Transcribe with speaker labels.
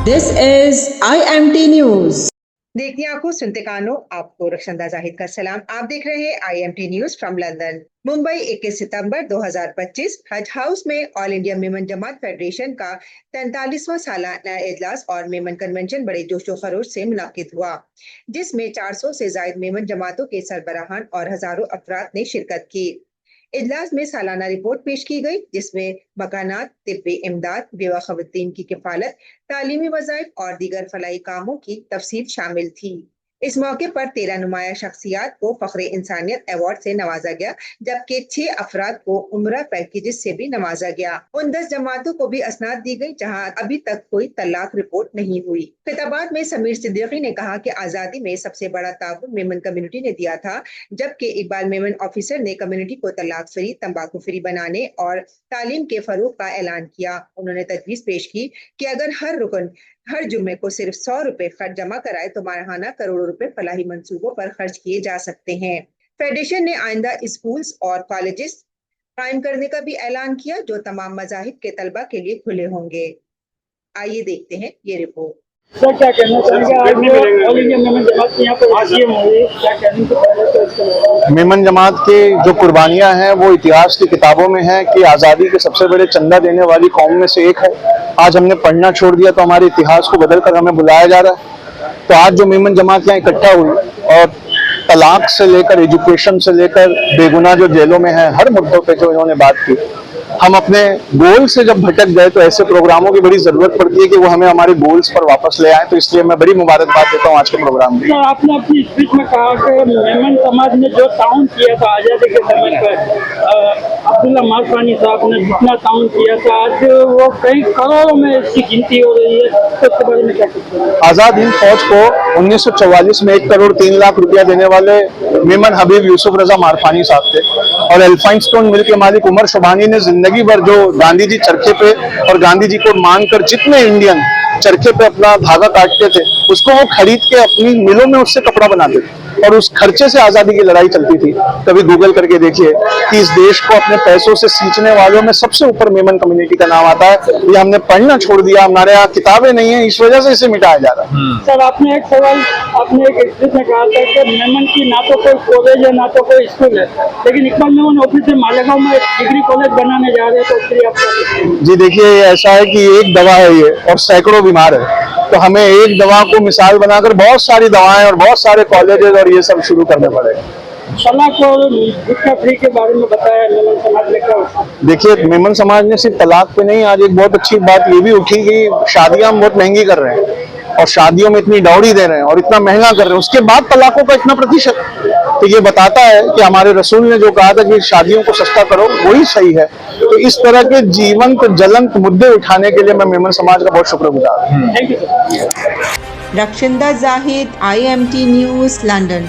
Speaker 1: This is IMT News.
Speaker 2: देखती आंखों सुनते कानों, आपको रक्षंदा जाहिद का सलाम। आप देख रहे हैं IMT news from London. Mumbai 21 सितंबर 2025 हज हाउस में ऑल इंडिया मेमन जमात फेडरेशन का 43वां सालाना इजलास और मेमन कन्वेंशन बड़े जोशो खरोश से मुनाकिद हुआ, जिसमें 400 से ज्यादा मेमन जमातों के सरबराहान और हजारों अफराद ने शिरकत की। इजलास में सालाना रिपोर्ट पेश की गई, जिसमें मकानात, तिब्बी इमदाद, बेवा खवातीन की किफालत, तालीमी वज़ाइफ और दीगर फलाई कामों की तफसील शामिल थी। इस मौके पर 13 नुमाया शख्सियात को फख्रे इंसानियत अवार्ड से नवाजा गया, जबकि 6 अफराद को उम्रा पैकेजेस से भी नवाजा गया। उन 10 जमातों को भी असनाद दी गई जहां अभी तक कोई तलाक रिपोर्ट नहीं हुई। खिताबात में समीर सिद्दीकी ने कहा कि आजादी में सबसे बड़ा ताबुन मेमन कम्युनिटी ने दिया था, जबकि इकबाल मेमन ऑफिसर ने कम्युनिटी को तलाक फ्री, तंबाकू फ्री बनाने और तालीम के फरोग का ऐलान किया। उन्होंने तजवीज पेश की कि अगर हर रुकन हर जुम्मे को सिर्फ 100 रुपए खर्च जमा कराए तो माहाना करोड़ों रुपए फलाही मंसूबों पर खर्च किए जा सकते हैं। फेडरेशन ने आइंदा स्कूल्स और कॉलेजेस कायम करने का भी ऐलान किया, जो तमाम मजाहिब के तलबा के लिए खुले होंगे। आइए देखते हैं ये रिपोर्ट।
Speaker 3: सर, क्या कहना चाहेंगे आज ऑल इंडिया मेमन जमात के यहाँ पर हाशिम हुए, क्या कहना?
Speaker 4: मेमन जमात की जो कुर्बानियां हैं वो इतिहास की किताबों में है कि आज़ादी के सबसे बड़े चंदा देने वाली कौम में से एक है। आज हमने पढ़ना छोड़ दिया तो हमारे इतिहास को बदलकर हमें बुलाया जा रहा है। तो आज जो मेमन जमात यहाँ इकट्ठा हुई और तलाक से लेकर एजुकेशन से लेकर बेगुनाह जो जेलों में है, हर मुद्दों पे जो इन्होंने बात की, हम अपने गोल से जब भटक गए तो ऐसे प्रोग्रामों की बड़ी जरूरत पड़ती है कि वो हमें हमारे गोल्स पर वापस ले आए। तो इसलिए मैं बड़ी मुबारकबाद देता हूँ आज के प्रोग्राम में।
Speaker 3: तो आपने अपनी स्पीच में कहा कि मेमन समाज ने जो ताउन किया था आज़ादी के समय पर, अब्दुल्ला मारफानी साहब ने जितना ताउन किया था, आज वो कई करोड़ों में इसकी गिनती हो रही है, तो इसके बारे में क्या कहते हैं?
Speaker 4: आजाद हिंद फौज को 1944 में 1 करोड़ 3 लाख रुपया देने वाले मेमन हबीब यूसुफ रजा मारफानी साहब थे, और एल्फाइन स्टोन मिल के मालिक उमर शुबानी ने जिंदगी भर जो गांधी जी चरखे पे और गांधी जी को मानकर जितने इंडियन चरखे पे अपना धागा काटते थे, उसको वो खरीद के अपनी मिलों में उससे कपड़ा बनाते थे, और उस खर्चे से आजादी की लड़ाई चलती थी। कभी गूगल करके देखिए कि इस देश को अपने पैसों से सींचने वालों में सबसे ऊपर मेमन कम्युनिटी का नाम आता है। ये हमने पढ़ना छोड़ दिया, हमारे यहाँ किताबें नहीं है, इस वजह से इसे मिटाया जा रहा है।
Speaker 3: सर, आपने एक सवाल अपने एक स्पीच में कहा था कि मेमन की ना तो कोई कॉलेज है ना तो कोई स्कूल है, लेकिन इकबाल मेमन ऑफिस से मालेगांव में डिग्री कॉलेज बनाने जा रहे हैं, तो उसके लिए आप?
Speaker 4: जी देखिए, ऐसा है कि एक दवा है ये और सैकड़ों बीमार है, तो हमें एक दवा को मिसाल बनाकर बहुत सारी दवाएं और बहुत सारे कॉलेजेस और ये सब शुरू करने पड़ेगा।
Speaker 3: तलाक और गुटखा फ्री के बारे में बताया मेमन समाज ने क्या?
Speaker 4: देखिए, मेमन समाज ने सिर्फ तलाक पे नहीं, आज एक बहुत अच्छी बात ये भी उठी कि शादियां हम बहुत महंगी कर रहे हैं और शादियों में इतनी डाउरी दे रहे हैं और इतना महंगा कर रहे हैं, उसके बाद तलाकों का इतना प्रतिशत। तो ये बताता है कि हमारे रसूल ने जो कहा था कि शादियों को सस्ता करो, वही सही है। तो इस तरह के जीवंत ज्वलंत मुद्दे उठाने के लिए मैं मेमन समाज का बहुत शुक्रगुजार हूँ।
Speaker 3: Thank you.
Speaker 1: Rakshanda Zahid, IMT news, London.